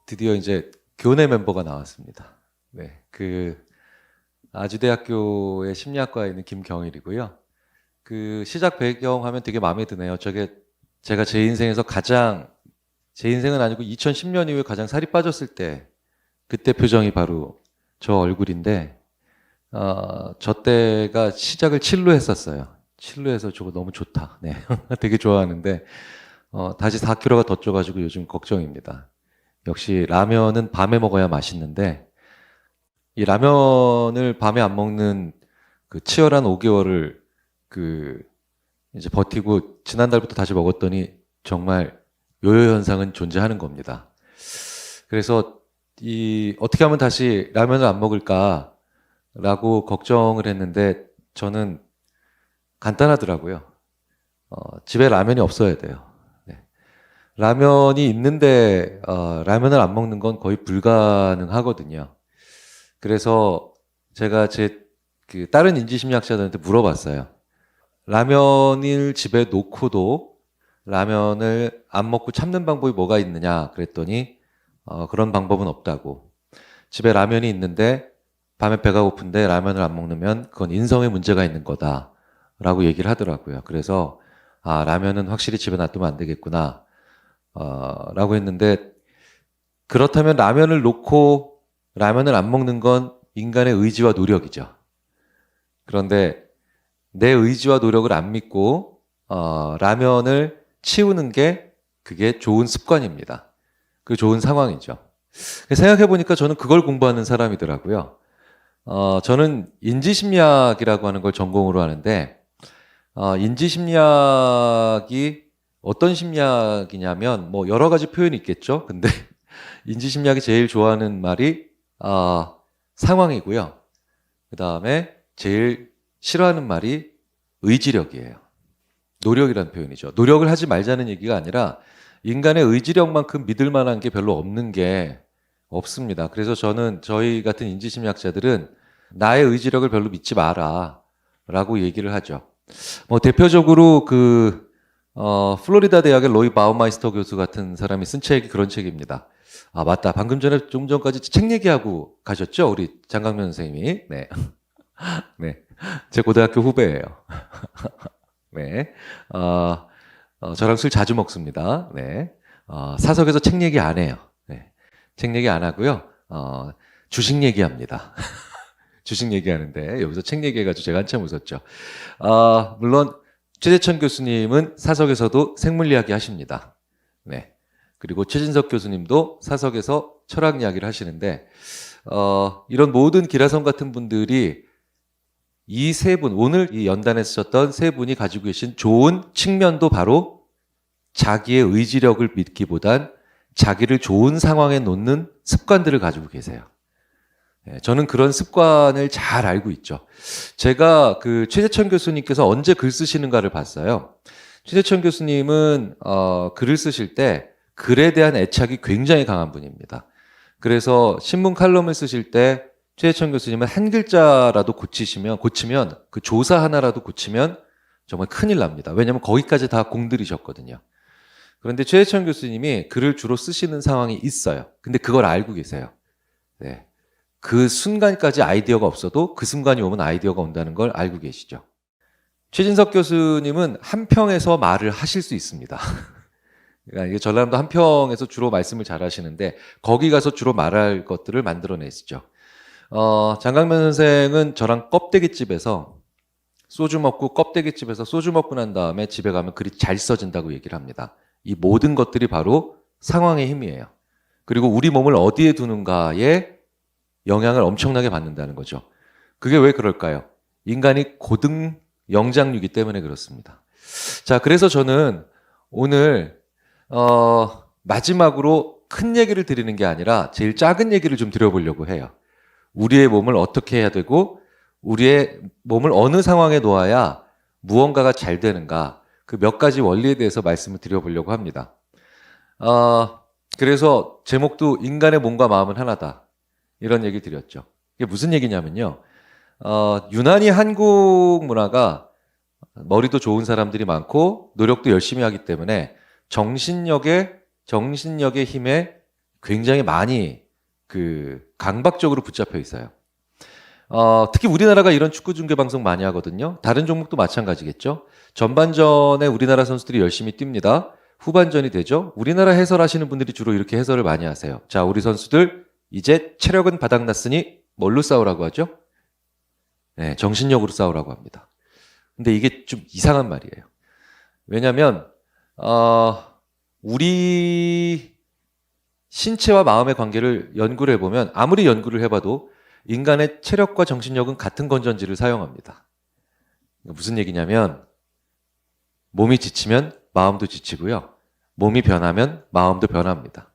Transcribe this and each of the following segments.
드디어 이제 교내 멤버가 나왔습니다. 네, 아주대학교의 심리학과에 있는 김경일이고요. 그 시작 배경하면 되게 마음에 드네요. 제가 제 인생에서 제 인생은 아니고 2010년 이후에 가장 살이 빠졌을 때 그때 표정이 바로 저 얼굴인데, 저 때가 시작을 칠로 했었어요. 칠로 해서 저거 너무 좋다. 네, 되게 좋아하는데 다시 4kg가 더 쪄가지고 요즘 걱정입니다. 역시 라면은 밤에 먹어야 맛있는데, 이 라면을 밤에 안 먹는 그 치열한 5개월을 그 이제 버티고 지난달부터 다시 먹었더니 정말 요요 현상은 존재하는 겁니다. 그래서 어떻게 하면 다시 라면을 안 먹을까라고 걱정을 했는데, 저는 간단하더라고요. 집에 라면이 없어야 돼요. 네. 라면이 있는데 라면을 안 먹는 건 거의 불가능하거든요. 그래서 제가 다른 인지심리학자들한테 물어봤어요. 라면을 집에 놓고도 라면을 안 먹고 참는 방법이 뭐가 있느냐 그랬더니 그런 방법은 없다고. 집에 라면이 있는데 밤에 배가 고픈데 라면을 안 먹으면 그건 인성에 문제가 있는 거다라고 얘기를 하더라고요. 그래서 라면은 확실히 집에 놔두면 안 되겠구나 라고 했는데, 그렇다면 라면을 놓고 라면을 안 먹는 건 인간의 의지와 노력이죠. 그런데 내 의지와 노력을 안 믿고 라면을 치우는 게 그게 좋은 습관입니다. 그 좋은 상황이죠. 생각해 보니까 저는 그걸 공부하는 사람이더라고요. 저는 인지심리학이라고 하는 걸 전공으로 하는데, 인지심리학이 어떤 심리학이냐면 뭐 여러 가지 표현이 있겠죠. 근데 인지심리학이 제일 좋아하는 말이 상황이고요. 그 다음에 제일 싫어하는 말이 의지력이에요. 노력이라는 표현이죠. 노력을 하지 말자는 얘기가 아니라 인간의 의지력만큼 믿을 만한 게 별로 없는 게 없습니다. 그래서 저희 같은 인지심리학자들은 나의 의지력을 별로 믿지 마라 라고 얘기를 하죠. 뭐 대표적으로 플로리다 대학의 로이 바우마이스터 교수 같은 사람이 쓴 책이 그런 책입니다. 맞다. 방금 전에 좀 전까지 책 얘기하고 가셨죠? 우리 장강면 선생님이. 네. 네. 제 고등학교 후배예요. 네. 저랑 술 자주 먹습니다. 네. 사석에서 책 얘기 안 해요. 네. 책 얘기 안 하고요. 주식 얘기합니다. 주식 얘기하는데 여기서 책 얘기해가지고 제가 한참 웃었죠. 물론 최재천 교수님은 사석에서도 생물 이야기 하십니다. 네. 그리고 최진석 교수님도 사석에서 철학 이야기를 하시는데, 이런 모든 기라성 같은 분들이 이 세 분, 오늘 이 연단에 쓰셨던 세 분이 가지고 계신 좋은 측면도 바로 자기의 의지력을 믿기보단 자기를 좋은 상황에 놓는 습관들을 가지고 계세요. 저는 그런 습관을 잘 알고 있죠. 제가 최재천 교수님께서 언제 글 쓰시는가를 봤어요. 최재천 교수님은 글을 쓰실 때 글에 대한 애착이 굉장히 강한 분입니다. 그래서 신문 칼럼을 쓰실 때 최재천 교수님은 한 글자라도 고치면 그 조사 하나라도 고치면 정말 큰일 납니다. 왜냐하면 거기까지 다 공들이셨거든요. 그런데 최재천 교수님이 글을 주로 쓰시는 상황이 있어요. 근데 그걸 알고 계세요. 네. 그 순간까지 아이디어가 없어도 그 순간이 오면 아이디어가 온다는 걸 알고 계시죠. 최진석 교수님은 한평에서 말을 하실 수 있습니다. 그러니까 이게 전라남도 한평에서 주로 말씀을 잘 하시는데 거기 가서 주로 말할 것들을 만들어내시죠. 장강면 선생은 저랑 껍데기집에서 소주 먹고 껍데기집에서 소주 먹고 난 다음에 집에 가면 글이 잘 써진다고 얘기를 합니다. 이 모든 것들이 바로 상황의 힘이에요. 그리고 우리 몸을 어디에 두는가에 영향을 엄청나게 받는다는 거죠. 그게 왜 그럴까요? 인간이 고등 영장류이기 때문에 그렇습니다. 자, 그래서 저는 오늘 마지막으로 큰 얘기를 드리는 게 아니라 제일 작은 얘기를 좀 드려보려고 해요. 우리의 몸을 어떻게 해야 되고 우리의 몸을 어느 상황에 놓아야 무언가가 잘 되는가, 그 몇 가지 원리에 대해서 말씀을 드려보려고 합니다. 그래서 제목도 인간의 몸과 마음은 하나다, 이런 얘기 드렸죠. 이게 무슨 얘기냐면요. 유난히 한국 문화가 머리도 좋은 사람들이 많고 노력도 열심히 하기 때문에 정신력의 힘에 굉장히 많이 강박적으로 붙잡혀 있어요. 특히 우리나라가 이런 축구 중계 방송 많이 하거든요. 다른 종목도 마찬가지겠죠. 전반전에 우리나라 선수들이 열심히 뜁니다. 후반전이 되죠. 우리나라 해설하시는 분들이 주로 이렇게 해설을 많이 하세요. 자, 우리 선수들 이제 체력은 바닥났으니 뭘로 싸우라고 하죠? 네, 정신력으로 싸우라고 합니다. 근데 이게 좀 이상한 말이에요. 왜냐하면 우리 신체와 마음의 관계를 연구를 해보면 아무리 연구를 해봐도 인간의 체력과 정신력은 같은 건전지를 사용합니다. 무슨 얘기냐면 몸이 지치면 마음도 지치고요. 몸이 변하면 마음도 변합니다.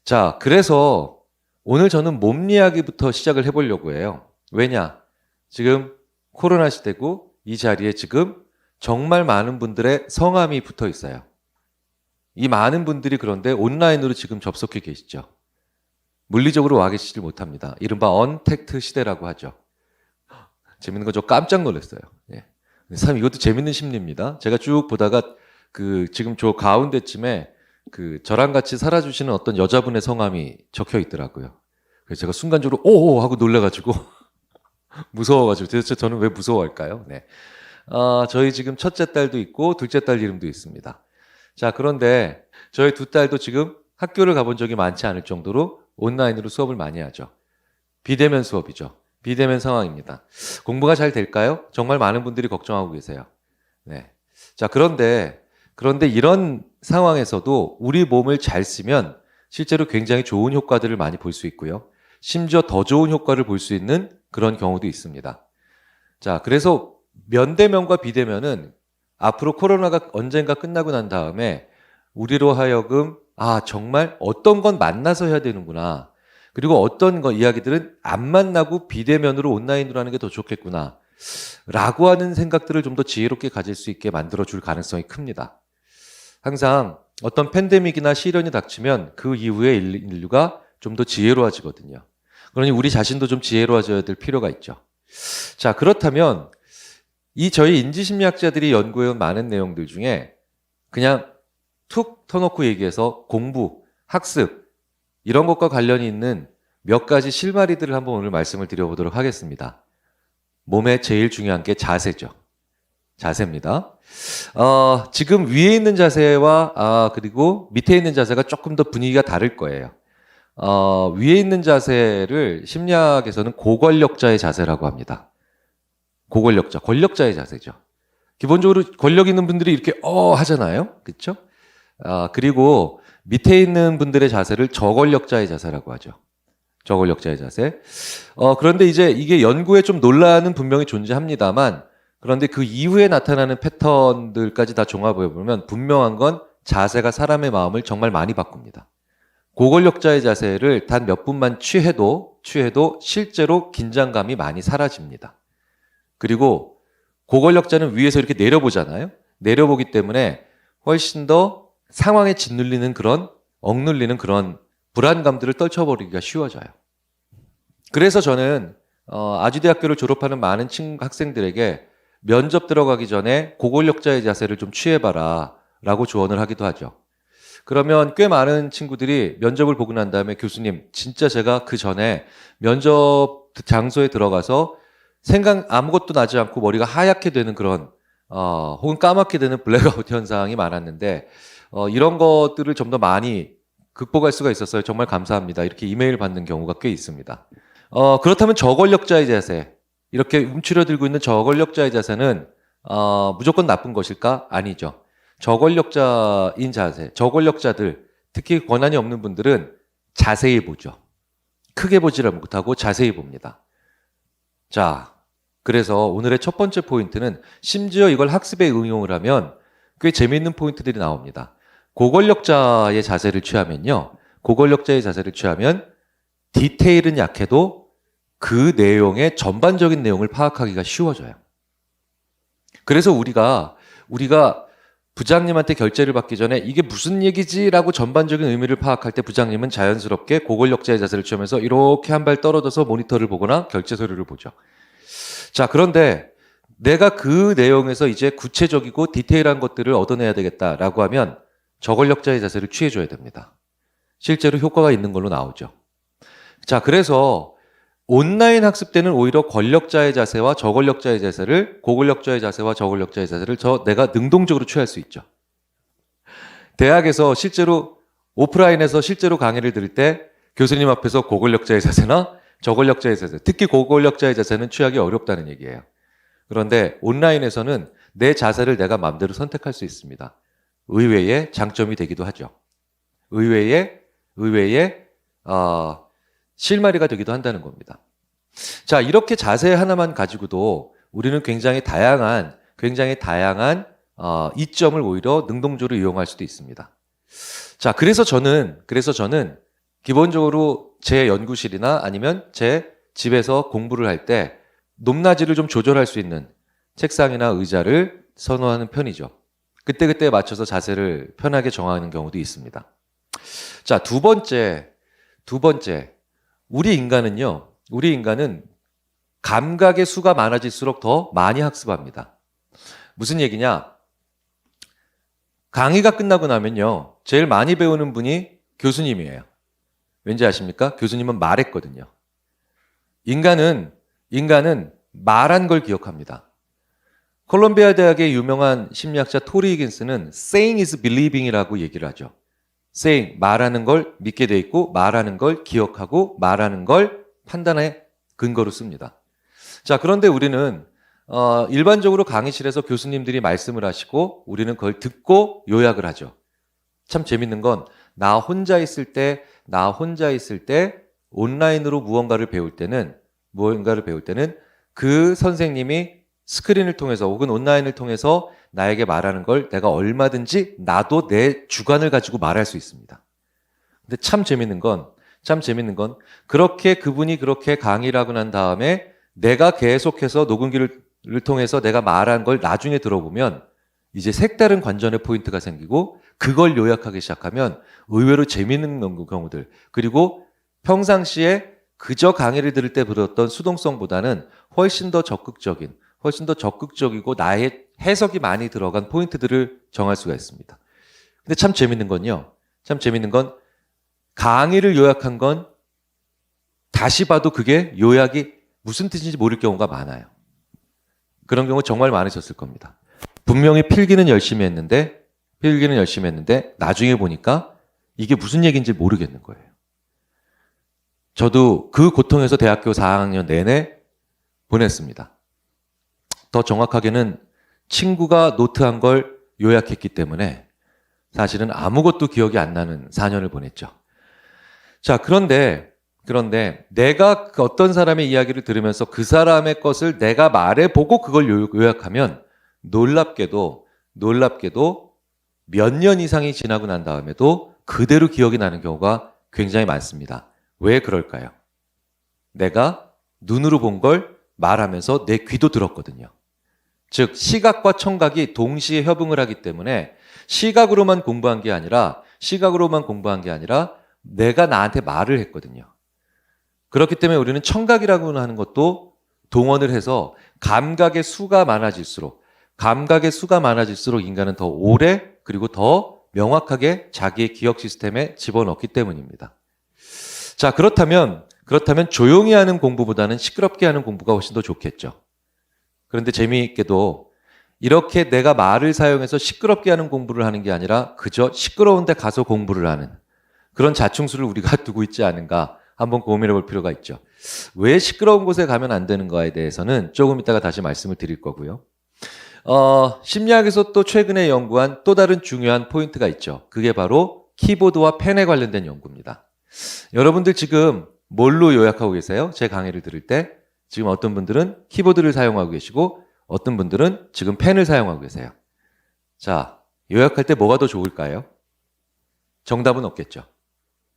자, 그래서 오늘 저는 몸 이야기부터 시작을 해보려고 해요. 왜냐? 지금 코로나 시대고 이 자리에 지금 정말 많은 분들의 성함이 붙어 있어요. 이 많은 분들이 그런데 온라인으로 지금 접속해 계시죠. 물리적으로 와 계시질 못합니다. 이른바 언택트 시대라고 하죠. 재밌는 거 저 깜짝 놀랐어요. 예. 참 이것도 재밌는 심리입니다. 제가 쭉 보다가 지금 저 가운데쯤에 저랑 같이 살아주시는 어떤 여자분의 성함이 적혀 있더라고요. 그래서 제가 순간적으로 오오 하고 놀래가지고 무서워가지고 도대체 저는 왜 무서워할까요? 네. 저희 지금 첫째 딸도 있고 둘째 딸 이름도 있습니다. 자, 그런데 저희 두 딸도 지금 학교를 가본 적이 많지 않을 정도로 온라인으로 수업을 많이 하죠. 비대면 수업이죠. 비대면 상황입니다. 공부가 잘 될까요? 정말 많은 분들이 걱정하고 계세요. 네. 자, 그런데 이런 상황에서도 우리 몸을 잘 쓰면 실제로 굉장히 좋은 효과들을 많이 볼 수 있고요. 심지어 더 좋은 효과를 볼 수 있는 그런 경우도 있습니다. 자, 그래서 면대면과 비대면은 앞으로 코로나가 언젠가 끝나고 난 다음에 우리로 하여금 정말 어떤 건 만나서 해야 되는구나. 그리고 어떤 이야기들은 안 만나고 비대면으로 온라인으로 하는 게 더 좋겠구나. 라고 하는 생각들을 좀 더 지혜롭게 가질 수 있게 만들어 줄 가능성이 큽니다. 항상 어떤 팬데믹이나 시련이 닥치면 그 이후에 인류가 좀 더 지혜로워지거든요. 그러니 우리 자신도 좀 지혜로워져야 될 필요가 있죠. 자, 그렇다면 저희 인지심리학자들이 연구해온 많은 내용들 중에 그냥 툭 터놓고 얘기해서 공부, 학습 이런 것과 관련이 있는 몇 가지 실마리들을 한번 오늘 말씀을 드려보도록 하겠습니다. 몸에 제일 중요한 게 자세죠. 자세입니다. 지금 위에 있는 자세와 그리고 밑에 있는 자세가 조금 더 분위기가 다를 거예요. 위에 있는 자세를 심리학에서는 고권력자의 자세라고 합니다. 고권력자, 권력자의 자세죠. 기본적으로 권력 있는 분들이 이렇게 하잖아요. 그렇죠? 그리고 밑에 있는 분들의 자세를 저권력자의 자세라고 하죠. 저권력자의 자세. 그런데 이제 이게 연구에 좀 논란은 분명히 존재합니다만 그런데 그 이후에 나타나는 패턴들까지 다 종합해 보면 분명한 건 자세가 사람의 마음을 정말 많이 바꿉니다. 고권력자의 자세를 단 몇 분만 취해도 실제로 긴장감이 많이 사라집니다. 그리고 고권력자는 위에서 이렇게 내려보잖아요. 내려보기 때문에 훨씬 더 상황에 억눌리는 그런 불안감들을 떨쳐버리기가 쉬워져요. 그래서 저는 아주대학교를 졸업하는 많은 학생들에게 면접 들어가기 전에 고권력자의 자세를 좀 취해봐라 라고 조언을 하기도 하죠. 그러면 꽤 많은 친구들이 면접을 보고 난 다음에 교수님, 진짜 제가 그 전에 면접 장소에 들어가서 생각 아무것도 나지 않고 머리가 하얗게 되는 그런 혹은 까맣게 되는 블랙아웃 현상이 많았는데 이런 것들을 좀 더 많이 극복할 수가 있었어요. 정말 감사합니다. 이렇게 이메일 받는 경우가 꽤 있습니다. 그렇다면 저권력자의 자세, 이렇게 움츠러들고 있는 저권력자의 자세는 무조건 나쁜 것일까? 아니죠. 저권력자인 자세, 저권력자들, 특히 권한이 없는 분들은 자세히 보죠. 크게 보지를 못하고 자세히 봅니다. 자, 그래서 오늘의 첫 번째 포인트는 심지어 이걸 학습에 응용을 하면 꽤 재미있는 포인트들이 나옵니다. 고권력자의 자세를 취하면 디테일은 약해도 그 내용의 전반적인 내용을 파악하기가 쉬워져요. 그래서 우리가 부장님한테 결제를 받기 전에 이게 무슨 얘기지라고 전반적인 의미를 파악할 때 부장님은 자연스럽게 고권력자의 자세를 취하면서 이렇게 한 발 떨어져서 모니터를 보거나 결제 서류를 보죠. 자, 그런데 내가 그 내용에서 이제 구체적이고 디테일한 것들을 얻어내야 되겠다라고 하면 저권력자의 자세를 취해줘야 됩니다. 실제로 효과가 있는 걸로 나오죠. 자, 그래서 온라인 학습 때는 오히려 권력자의 자세와 저권력자의 자세를, 고권력자의 자세와 저권력자의 자세를 내가 능동적으로 취할 수 있죠. 대학에서 실제로 오프라인에서 실제로 강의를 들을 때 교수님 앞에서 고권력자의 자세나 저권력자의 자세, 특히 고권력자의 자세는 취하기 어렵다는 얘기예요. 그런데 온라인에서는 내 자세를 내가 마음대로 선택할 수 있습니다. 의외의 장점이 되기도 하죠. 의외의 실마리가 되기도 한다는 겁니다. 자, 이렇게 자세 하나만 가지고도 우리는 굉장히 다양한 이점을 오히려 능동적으로 이용할 수도 있습니다. 자, 그래서 저는 기본적으로 제 연구실이나 아니면 제 집에서 공부를 할 때 높낮이를 좀 조절할 수 있는 책상이나 의자를 선호하는 편이죠. 그때그때 맞춰서 자세를 편하게 정하는 경우도 있습니다. 자, 두 번째. 우리 인간은 감각의 수가 많아질수록 더 많이 학습합니다. 무슨 얘기냐? 강의가 끝나고 나면요, 제일 많이 배우는 분이 교수님이에요. 왠지 아십니까? 교수님은 말했거든요. 인간은 말한 걸 기억합니다. 콜롬비아 대학의 유명한 심리학자 토리 히긴스는 saying is believing이라고 얘기를 하죠. saying, 말하는 걸 믿게 돼 있고 말하는 걸 기억하고 말하는 걸 판단의 근거로 씁니다. 자, 그런데 우리는 일반적으로 강의실에서 교수님들이 말씀을 하시고 우리는 그걸 듣고 요약을 하죠. 참 재밌는 건 나 혼자 있을 때 온라인으로 무언가를 배울 때는 그 선생님이 스크린을 통해서 혹은 온라인을 통해서 나에게 말하는 걸 내가 얼마든지 나도 내 주관을 가지고 말할 수 있습니다. 근데 참 재밌는 건 그분이 그렇게 강의를 하고 난 다음에 내가 계속해서 녹음기를 통해서 내가 말한 걸 나중에 들어보면 이제 색다른 관전의 포인트가 생기고 그걸 요약하기 시작하면 의외로 재밌는 경우들, 그리고 평상시에 그저 강의를 들을 때 들었던 수동성보다는 훨씬 더 적극적이고 나의 해석이 많이 들어간 포인트들을 정할 수가 있습니다. 근데 참 재밌는 건 강의를 요약한 건 다시 봐도 그게 요약이 무슨 뜻인지 모를 경우가 많아요. 그런 경우 정말 많으셨을 겁니다. 분명히 필기는 열심히 했는데 나중에 보니까 이게 무슨 얘기인지 모르겠는 거예요. 저도 그 고통에서 대학교 4학년 내내 보냈습니다. 더 정확하게는 친구가 노트한 걸 요약했기 때문에 사실은 아무것도 기억이 안 나는 4년을 보냈죠. 자, 그런데 내가 어떤 사람의 이야기를 들으면서 그 사람의 것을 내가 말해보고 그걸 요약하면 놀랍게도 몇 년 이상이 지나고 난 다음에도 그대로 기억이 나는 경우가 굉장히 많습니다. 왜 그럴까요? 내가 눈으로 본 걸 말하면서 내 귀도 들었거든요. 즉 시각과 청각이 동시에 협응을 하기 때문에 시각으로만 공부한 게 아니라 내가 나한테 말을 했거든요. 그렇기 때문에 우리는 청각이라고 하는 것도 동원을 해서 감각의 수가 많아질수록 인간은 더 오래 그리고 더 명확하게 자기의 기억 시스템에 집어넣기 때문입니다. 자, 그렇다면 조용히 하는 공부보다는 시끄럽게 하는 공부가 훨씬 더 좋겠죠. 그런데 재미있게도 이렇게 내가 말을 사용해서 시끄럽게 하는 공부를 하는 게 아니라 그저 시끄러운 데 가서 공부를 하는 그런 자충수를 우리가 두고 있지 않은가 한번 고민해 볼 필요가 있죠. 왜 시끄러운 곳에 가면 안 되는가에 대해서는 조금 이따가 다시 말씀을 드릴 거고요. 심리학에서 또 최근에 연구한 또 다른 중요한 포인트가 있죠. 그게 바로 키보드와 펜에 관련된 연구입니다. 여러분들 지금 뭘로 요약하고 계세요? 제 강의를 들을 때 지금 어떤 분들은 키보드를 사용하고 계시고 어떤 분들은 지금 펜을 사용하고 계세요. 자, 요약할 때 뭐가 더 좋을까요? 정답은 없겠죠.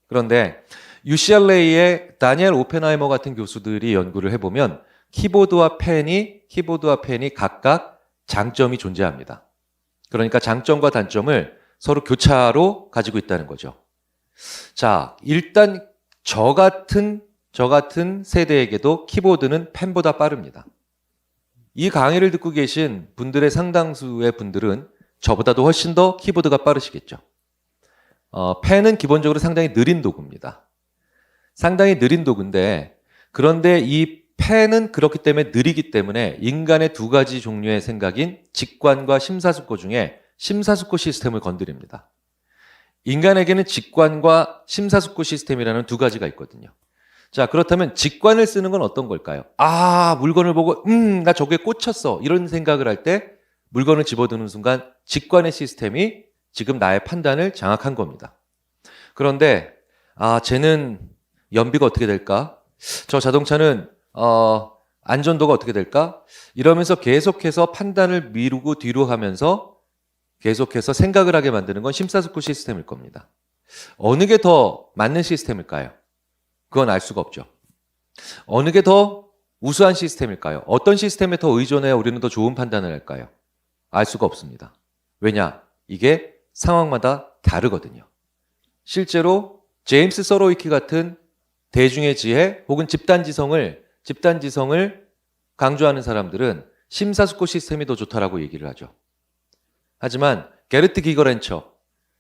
그런데 UCLA의 다니엘 오펜하이머 같은 교수들이 연구를 해보면 키보드와 펜이 각각 장점이 존재합니다. 그러니까 장점과 단점을 서로 교차로 가지고 있다는 거죠. 자, 일단 저 같은 세대에게도 키보드는 펜보다 빠릅니다. 이 강의를 듣고 계신 분들의 상당수의 분들은 저보다도 훨씬 더 키보드가 빠르시겠죠. 펜은 기본적으로 상당히 느린 도구입니다. 상당히 느린 도구인데 그런데 이 펜은 그렇기 때문에 느리기 때문에 인간의 두 가지 종류의 생각인 직관과 심사숙고 중에 심사숙고 시스템을 건드립니다. 인간에게는 직관과 심사숙고 시스템이라는 두 가지가 있거든요. 자, 그렇다면 직관을 쓰는 건 어떤 걸까요? 물건을 보고 나 저게 꽂혔어 이런 생각을 할 때 물건을 집어드는 순간 직관의 시스템이 지금 나의 판단을 장악한 겁니다. 그런데 쟤는 연비가 어떻게 될까? 저 자동차는 안전도가 어떻게 될까? 이러면서 계속해서 판단을 미루고 뒤로 하면서 계속해서 생각을 하게 만드는 건 심사숙고 시스템일 겁니다. 어느 게 더 맞는 시스템일까요? 그건 알 수가 없죠. 어느 게 더 우수한 시스템일까요? 어떤 시스템에 더 의존해야 우리는 더 좋은 판단을 할까요? 알 수가 없습니다. 왜냐? 이게 상황마다 다르거든요. 실제로 제임스 서로이키 같은 대중의 지혜 혹은 집단지성을 강조하는 사람들은 심사숙고 시스템이 더 좋다라고 얘기를 하죠. 하지만 게르트 기거렌처,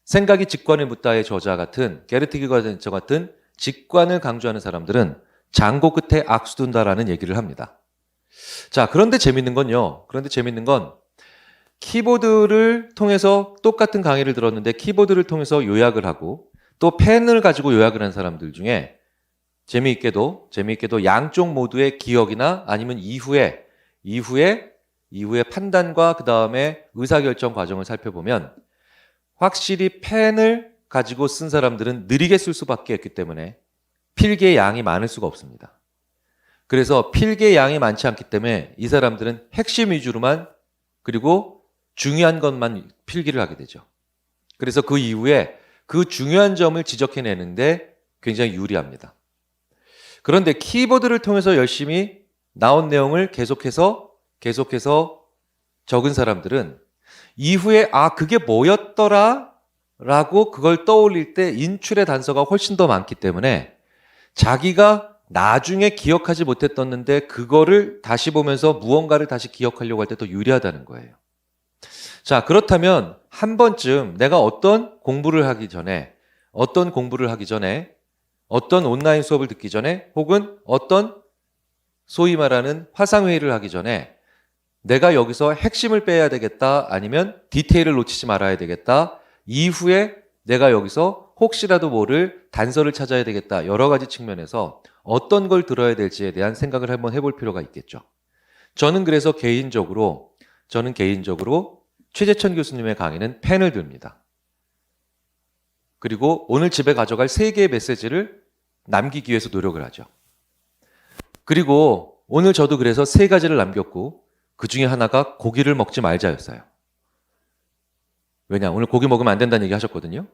생각이 직관을 묻다의 저자 같은 게르트 기거렌처 같은 직관을 강조하는 사람들은 장고 끝에 악수 둔다라는 얘기를 합니다. 자, 그런데 재밌는 건 키보드를 통해서 똑같은 강의를 들었는데 키보드를 통해서 요약을 하고 또 펜을 가지고 요약을 한 사람들 중에 재미있게도 양쪽 모두의 기억이나 아니면 이후에 판단과 그 다음에 의사결정 과정을 살펴보면 확실히 펜을 가지고 쓴 사람들은 느리게 쓸 수밖에 없기 때문에 필기의 양이 많을 수가 없습니다. 그래서 필기의 양이 많지 않기 때문에 이 사람들은 핵심 위주로만 그리고 중요한 것만 필기를 하게 되죠. 그래서 그 이후에 그 중요한 점을 지적해내는데 굉장히 유리합니다. 그런데 키보드를 통해서 열심히 나온 내용을 계속해서 적은 사람들은 이후에 그게 뭐였더라? 라고 그걸 떠올릴 때 인출의 단서가 훨씬 더 많기 때문에 자기가 나중에 기억하지 못했었는데 그거를 다시 보면서 무언가를 다시 기억하려고 할 때 더 유리하다는 거예요. 자, 그렇다면 한 번쯤 내가 어떤 공부를 하기 전에 어떤 온라인 수업을 듣기 전에 혹은 어떤 소위 말하는 화상회의를 하기 전에 내가 여기서 핵심을 빼야 되겠다 아니면 디테일을 놓치지 말아야 되겠다 이후에 내가 여기서 혹시라도 모를 단서를 찾아야 되겠다 여러 가지 측면에서 어떤 걸 들어야 될지에 대한 생각을 한번 해볼 필요가 있겠죠. 저는 그래서 개인적으로 최재천 교수님의 강의는 펜을 듭니다. 그리고 오늘 집에 가져갈 3개의 메시지를 남기기 위해서 노력을 하죠. 그리고 오늘 저도 그래서 3가지를 남겼고 그 중에 하나가 고기를 먹지 말자였어요. 왜냐? 오늘 고기 먹으면 안 된다는 얘기 하셨거든요.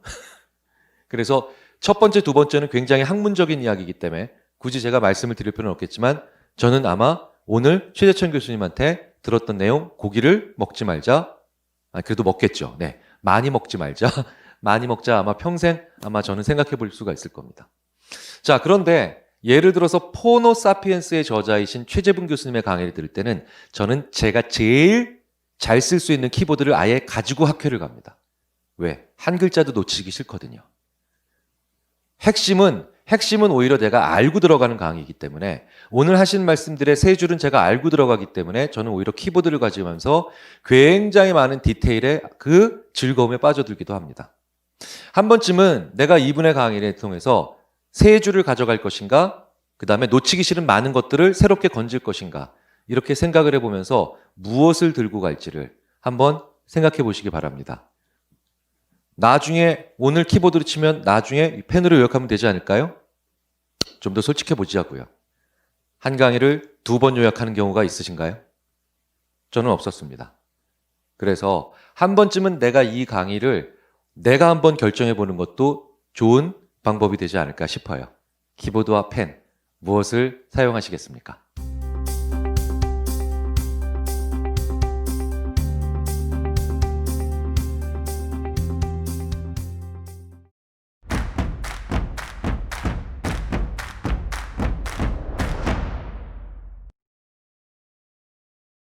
그래서 첫 번째, 두 번째는 굉장히 학문적인 이야기이기 때문에 굳이 제가 말씀을 드릴 필요는 없겠지만 저는 아마 오늘 최재천 교수님한테 들었던 내용 고기를 먹지 말자. 그래도 먹겠죠. 네, 많이 먹지 말자. 많이 먹자 아마 평생 저는 생각해 볼 수가 있을 겁니다. 자, 그런데 예를 들어서 포노 사피엔스의 저자이신 최재분 교수님의 강의를 들을 때는 저는 제가 제일 잘 쓸 수 있는 키보드를 아예 가지고 학회를 갑니다. 왜? 한 글자도 놓치기 싫거든요. 핵심은 오히려 내가 알고 들어가는 강의이기 때문에 오늘 하신 말씀들의 3줄은 제가 알고 들어가기 때문에 저는 오히려 키보드를 가지면서 굉장히 많은 디테일에 그 즐거움에 빠져들기도 합니다. 한 번쯤은 내가 이분의 강의를 통해서 3줄을 가져갈 것인가, 그 다음에 놓치기 싫은 많은 것들을 새롭게 건질 것인가 이렇게 생각을 해보면서 무엇을 들고 갈지를 한번 생각해 보시기 바랍니다. 나중에 오늘 키보드로 치면 나중에 펜으로 요약하면 되지 않을까요? 좀 더 솔직해 보자고요. 한 강의를 2번 요약하는 경우가 있으신가요? 저는 없었습니다. 그래서 한 번쯤은 내가 이 강의를 내가 한번 결정해 보는 것도 좋은 방법이 되지 않을까 싶어요. 키보드와 펜 무엇을 사용하시겠습니까?